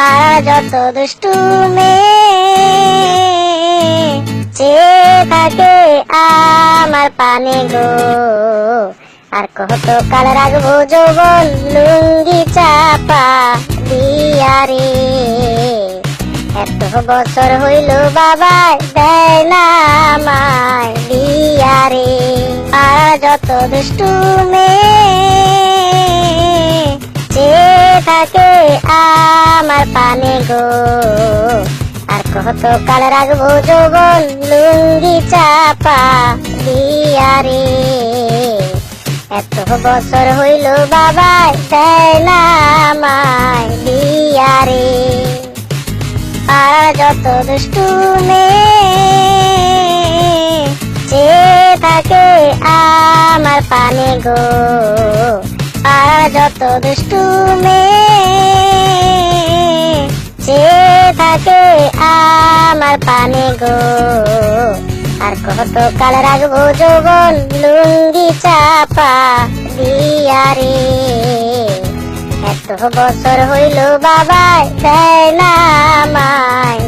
আর যত দুষ্টু মেয়ে চেয়ে থাকে আমার পানে গো, আর কত কাল রাখবো যৌবন লুঙ্গি চাপা দিয়া রে। এত বছর হইল বাবাই দেয় না আমায় দিয়া রে। আর যত দুষ্টু মেয়ে চেয়ে থাকে আমার পানে গো, আর কত কাল রাখবো যৌবন লুঙ্গি চাপা দিয়া রে। এত বছর হইল বাবাই দেয় না আমায় দিয়া রে। আর যত দুষ্টু মেয়ে চেয়ে থাকে আমার পানে গো, আর যত দুষ্টু মেয়ে চেয়ে থাকে আমার পানে গো, আর কত কাল রাখবো যৌবন লুঙ্গি চাপা দিয়া রে। এত বছর হইল বাবাই দেয় না আমায়